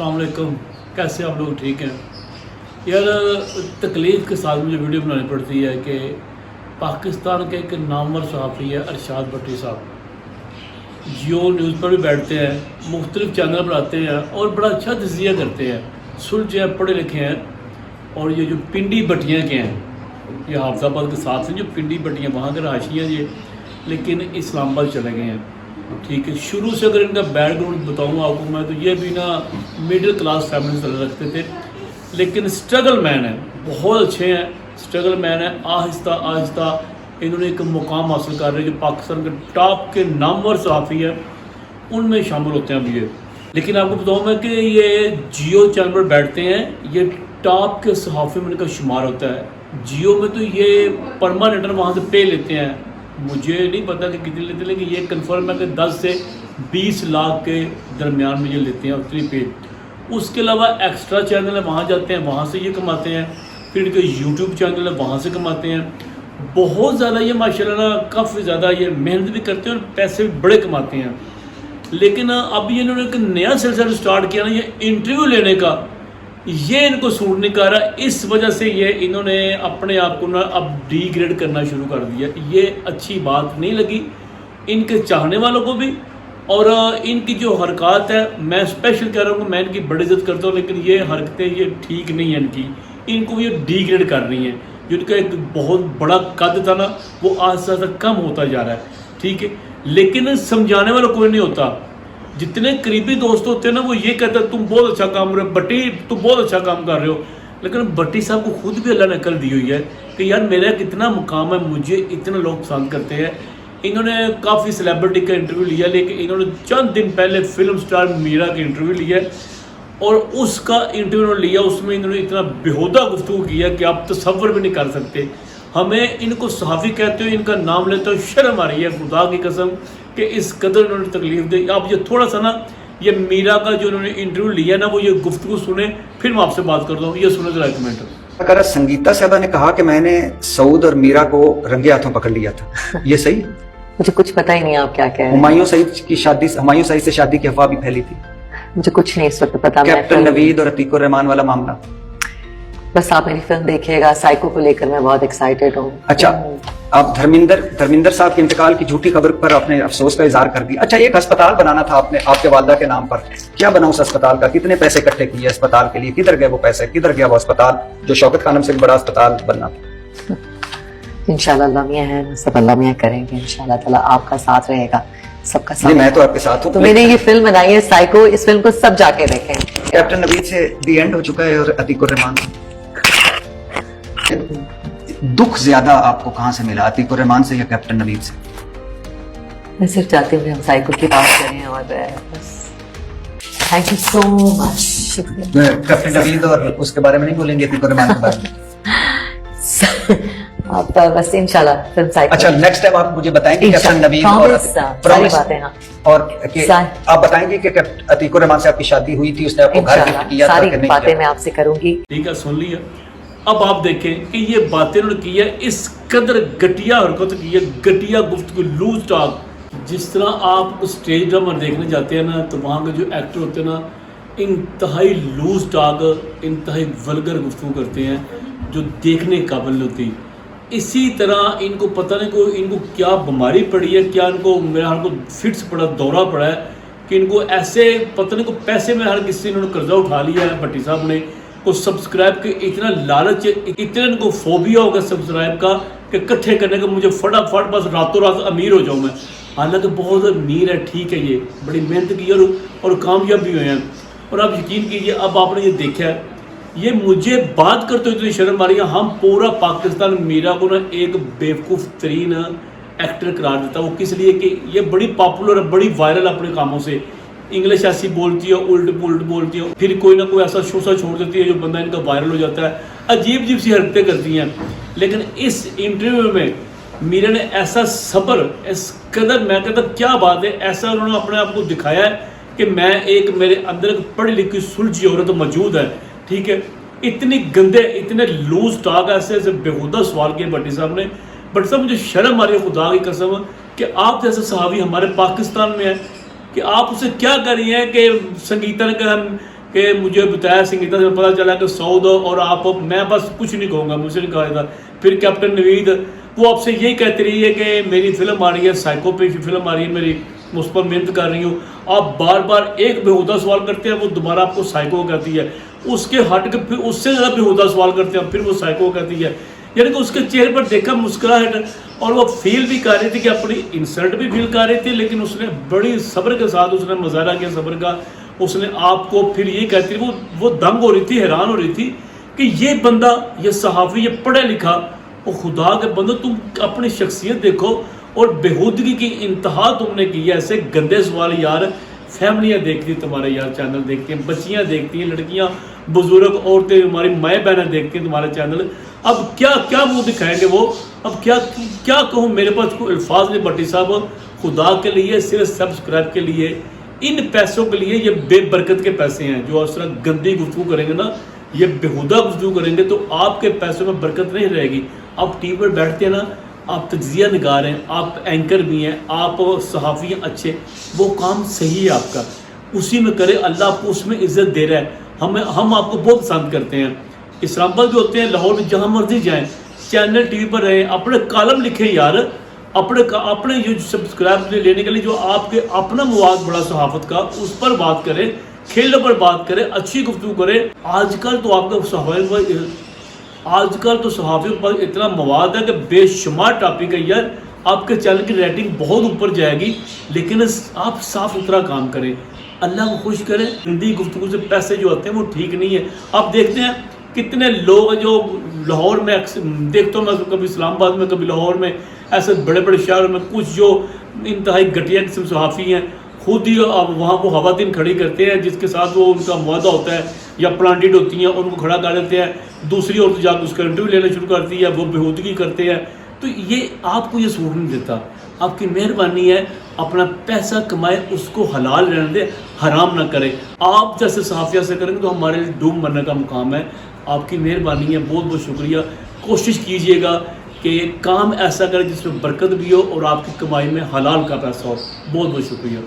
अस्सलाम वालेकुम, कैसे आप लोग? ठीक हैं यार। तकलीफ़ के साथ मुझे वीडियो बनानी पड़ती है कि पाकिस्तान के एक नामवर सहाफ़ी है अरशाद भट्टी साहब, जियो न्यूज़ पर भी बैठते हैं, मुख्तलिफ़ चैनल पर आते हैं और बड़ा अच्छा तज़किया करते हैं, सुलझे हैं, पढ़े लिखे हैं। और ये जो पिंडी भट्टियाँ के हैं, ये हाफिज़ाबाद के साथ हैं जो पिंडी भट्टियाँ, वहाँ के रहायशी हैं ये, लेकिन इस्लामाबाद चले गए हैं। ठीक है, शुरू से अगर इनका बैकग्राउंड बताऊँ आपको मैं, तो ये भी ना मिडिल क्लास फैमिली से रखते थे, लेकिन स्ट्रगल मैन है, बहुत अच्छे हैं, स्ट्रगल मैन है। आहिस्ता आहिस्ता इन्होंने एक मुकाम हासिल कर रहे हैं जो पाकिस्तान के टॉप के नामवर सहाफ़ी है, उनमें शामिल होते हैं अभी ये। लेकिन आपको बताऊँ मैं कि ये जियो चैनल पर बैठते हैं, ये टॉप के सहाफ़ी में इनका शुमार होता है। जियो में तो ये परमानेंट वहाँ से पे लेते हैं, मुझे नहीं पता कि कितने लेते हैं, लेकिन ये कंफर्म है कि 10 से 20 लाख के दरमियान में ये लेते हैं उतनी पे। उसके अलावा एक्स्ट्रा चैनल है, वहाँ जाते हैं, वहाँ से ये कमाते हैं। फिर इनके यूट्यूब चैनल है, वहाँ से कमाते हैं। बहुत ज़्यादा ये माशाल्लाह ना काफ़ी ज़्यादा ये मेहनत भी करते हैं और पैसे भी बड़े कमाते हैं। लेकिन अब ये इन्होंने एक नया सिलसिला स्टार्ट किया ना, ये इंटरव्यू लेने का, ये इनको सूट नहीं कर रहा। इस वजह से ये इन्होंने अपने आप को ना अब डिग्रेड करना शुरू कर दिया। ये अच्छी बात नहीं लगी इनके चाहने वालों को भी, और इनकी जो हरकत है, मैं स्पेशल कह रहा हूँ, मैं इनकी बड़ी इज्जत करता हूँ, लेकिन ये हरकतें ये ठीक नहीं है इनकी, इनको ये डिग्रेड कर रही हैं। जो इनका एक बहुत बड़ा कद था ना, वो आहिस्ता आहिस्ता कम होता जा रहा है। ठीक है, लेकिन समझाने वाला कोई नहीं होता। जितने करीबी दोस्त होते हैं ना, वो ये कहते हैं तुम बहुत अच्छा काम कर रहे हो भट्टी, तुम बहुत अच्छा काम कर रहे हो। लेकिन भट्टी साहब को खुद भी अल्लाह ने अकल दी हुई है कि यार मेरा कितना मुकाम है, मुझे इतने लोग पसंद करते हैं। इन्होंने काफ़ी सेलिब्रिटी का इंटरव्यू लिया, लेकिन इन्होंने चंद दिन पहले फिल्म स्टार मीरा का इंटरव्यू लिया और उसका इंटरव्यू इन्होंने लिया, उसमें इन्होंने इतना बेहुदा गुफ्तगू किया कि आप तसव्वुर भी नहीं कर सकते। हमें इनको सहाफ़ी कहते हो, इनका नाम लेते हो, शर्म आ रही है खुदा की कसम कि इस कदर इन्होंने तकलीफ दी। आप ये थोड़ा सा ना ये मीरा का जो इन्होंने इंटरव्यू लिया ना, वो ये गुफ्तगू सुने, फिर मैं आपसे बात करता हूँ। ये सुने जरा कमेंट। अगर संगीता साहबा ने कहा कि मैंने सऊद और मीरा को रंगे हाथों पकड़ लिया था, ये सही? मुझे कुछ पता ही नहीं आप क्या कह रहे हैं। हुमायूं सईद से शादी की अफवाह भी फैली थी। मुझे कुछ नहीं इस वक्त पता। कैप्टन नवीद और अतीकुर रहमान वाला मामला। बस आप मेरी फिल्म देखिएगा, साइको को लेकर मैं बहुत एक्साइटेड हूँ। अच्छा, आप धर्मिंदर साहब के इंतकाल की झूठी खबर पर आपने अफसोस का इजहार कर दिया। अच्छा, एक अस्पताल बनाना था आपने आपके वालदा के नाम पर, क्या बना उस अस्पताल का? कितने पैसे इकट्ठे किए अस्पताल के लिए? किधर गए वो पैसे? किधर गया वो अस्पताल जो शौकत खानम से भी बड़ा अस्पताल बनना था? इंशाल्लाह अल्लाह मियां है, सब अल्लाह मियां करेंगे इंशाल्लाह ताला। आपका साथ रहेगा, सबका साथ। मैं तो आपके साथ हूँ। तो मैंने ये फिल्म बनाई है साइको, इस फिल्म को सब जाके देखें। कैप्टन नवीद से दी एंड हो चुका है और अतीकुर रहमान। दुख ज्यादा आपको कहां से मिला, अतीकुर रहमान से या कैप्टन नवीद से? मैं सिर्फ चाहती हूँ कि हम साइको की बात करें और बस। थैंक यू सो मच, शुक्रिया। कैप्टन नवीद और उसके बारे में नहीं बोलेंगे, अतीकुर रहमान के बारे में? आप बस इंशाल्लाह फिल्म साइको। अच्छा, नेक्स्ट टाइम आप मुझे बताएंगे कैप्टन नवीद और सारी बातें। हाँ, और आप बताएंगे कि अतीकुर रहमान से आपकी शादी हुई थी, उसने आपको घर गिफ्ट किया था? सारी बातें मैं आपसे करूंगी। ठीक है, सुन लिया। अब आप देखें कि ये बातें उन्होंने की है, इस कदर घटिया हरकत की है, घटिया गुफ्तगू, लूज टॉक। जिस तरह आप स्टेज ड्रामा देखने जाते हैं ना, तो वहाँ के जो एक्टर होते हैं ना, इंतहाई लूज टॉक, इंतहाई वल्गर गुफ्तगू करते हैं जो देखने काबिल होती। इसी तरह इनको पता नहीं को इनको क्या बीमारी पड़ी है, क्या इनको मेरे हाल को फिट्स पड़ा, दौरा पड़ा है कि इनको ऐसे पता नहीं को पैसे में हर किसी इन्होंने कर्जा उठा लिया है भट्टी साहब ने को सब्सक्राइब के इतना लालच, इतना इनको फोबिया होगा सब्सक्राइब का कि इकट्ठे करने का, मुझे फटाफट बस रातों रात अमीर हो जाऊँ मैं। हालांकि बहुत अमीर है, ठीक है, ये बड़ी मेहनत की और कामयाब भी हुए हैं। और आप यकीन कीजिए, अब आपने ये देखा है, ये मुझे बात करते हुए इतनी शर्म आ रही है। हम पूरा पाकिस्तान मीरा को ना एक बेवकूफ़ तरीन एक्टर करार देता। वो किस लिए कि ये बड़ी पॉपुलर है, बड़ी वायरल अपने कामों से, इंग्लिश ऐसी बोलती है, उल्ट पुल्ट बोलती है, फिर कोई ना कोई ऐसा शोसा छोड़ देती है जो बंदा इनका वायरल हो जाता है। अजीब अजीब सी हरकतें करती हैं। लेकिन इस इंटरव्यू में मीरा ने ऐसा सब्र, इस कदर, मैं कहता क्या बात है, ऐसा उन्होंने अपने आप को दिखाया है कि मैं एक, मेरे अंदर एक पढ़ी लिखी सुलझी औरत मौजूद है। ठीक है, इतनी गंदे, इतने लूज टॉक, ऐसे ऐसे बेहुदा सवाल किए भट्टी साहब ने। भट्टी साहब, मुझे शर्म आ रही है खुदा की कसम कि आप जैसे सहावी हमारे पाकिस्तान में है कि आप उसे क्या कर रही हैं कि संगीता ने कहा کہ مجھے بتایا سنگیتا سے پتہ چلا کہ 100 دو اور آپ، میں بس کچھ نہیں کہوں گا، مجھ سے نہیں کہا تھا. پھر کیپٹن نوید وہ آپ سے یہی کہتی رہی ہے کہ میری فلم آ رہی ہے، سائیکو پہ فلم آ رہی ہے میری، میں اس پر محنت کر رہی ہوں. آپ بار بار ایک بےہودہ سوال کرتے ہیں، وہ دوبارہ آپ کو سائیکو کہتی ہے. اس کے ہٹ کے پھر اس سے زیادہ بےہودہ سوال کرتے ہیں، پھر وہ سائیکو کہتی ہے. یعنی کہ اس کے چہرے پر دیکھا مسکراہٹ، اور وہ فیل بھی کر رہی تھی کہ اپنی انسلٹ بھی فیل کر رہی تھی، لیکن اس نے بڑی صبر کے ساتھ اس نے مظاہرہ کیا صبر کا. اس نے آپ کو پھر یہ کہتی تھی، وہ دنگ ہو رہی تھی، حیران ہو رہی تھی کہ یہ بندہ، یہ صحافی، یہ پڑھا لکھا، وہ خدا کے بندو تم اپنی شخصیت دیکھو، اور بےہودگی کی انتہا تم نے کی ہے. ایسے گندے سوال یار فیملیاں دیکھتی ہیں تمہارے یار چینل دیکھتی ہیں، بچیاں دیکھتی ہیں، لڑکیاں، بزرگ عورتیں، ہماری مائیں بہنیں دیکھتی ہیں تمہارا چینل. اب کیا کیا منہ دکھائیں گے وہ؟ اب کیا کہوں، میرے پاس کوئی الفاظ نہیں. بھٹی صاحب خدا کے لیے صرف سبسکرائب کے لیے، ان پیسوں کے لیے، یہ بے برکت کے پیسے ہیں. جو اس طرح گندی گفتگو کریں گے نا، یہ بےہودہ گفتگو کریں گے تو آپ کے پیسوں میں برکت نہیں رہے گی. آپ ٹی وی پر بیٹھتے ہیں نا، آپ تجزیہ نگار ہیں، آپ اینکر بھی ہیں، آپ صحافی ہیں اچھے، وہ کام صحیح ہے آپ کا، اسی میں کرے. اللہ آپ کو اس میں عزت دے رہا ہے. ہم آپ کو بہت پسند کرتے ہیں. اسلام آباد بھی ہوتے ہیں، لاہور میں، جہاں مرضی جائیں، چینل ٹی وی پر رہیں، اپنے کالم لکھیں یار، اپنے یہ سبسکرائب لینے کے لیے جو آپ کے اپنا مواد بڑا صحافت کا، اس پر بات کریں، کھیلوں پر بات کریں، اچھی گفتگو کریں. آج کل تو آپ کا صحافیوں پر اتنا مواد ہے کہ بے شمار ٹاپک ہے یار. آپ کے چینل کی ریٹنگ بہت اوپر جائے گی، لیکن آپ صاف ستھرا کام کریں، اللہ کو خوش کریں. ہندی گفتگو سے پیسے جو آتے ہیں وہ ٹھیک نہیں ہے. آپ دیکھتے ہیں کتنے لوگ جو لاہور میں دیکھتا ہوں میں، کبھی اسلام آباد میں، کبھی لاہور میں، ایسے بڑے بڑے شہروں میں کچھ جو انتہائی گھٹیا قسم صحافی ہیں، خود ہی وہاں وہ خواتین کھڑی کرتے ہیں جس کے ساتھ وہ ان کا معاہدہ ہوتا ہے یا پلانٹڈ ہوتی ہیں، اور ان کو کھڑا کر دیتے ہیں. دوسری عورت جا کے اس کا انٹرویو لینا شروع کرتی ہے، وہ بےہودگی کرتے ہیں. تو یہ آپ کو یہ سوٹ نہیں دیتا. آپ کی مہربانی ہے اپنا پیسہ کمائے، اس کو حلال رہنے دے، حرام نہ کرے. آپ جیسے صحافیہ سے کریں گے تو ہمارے لیے ڈوب مرنے کا مقام ہے. آپ کی مہربانی ہے، بہت بہت شکریہ. کوشش کیجئے گا کہ کام ایسا کرے جس میں برکت بھی ہو اور آپ کی کمائی میں حلال کا پیسہ ہو. بہت بہت شکریہ.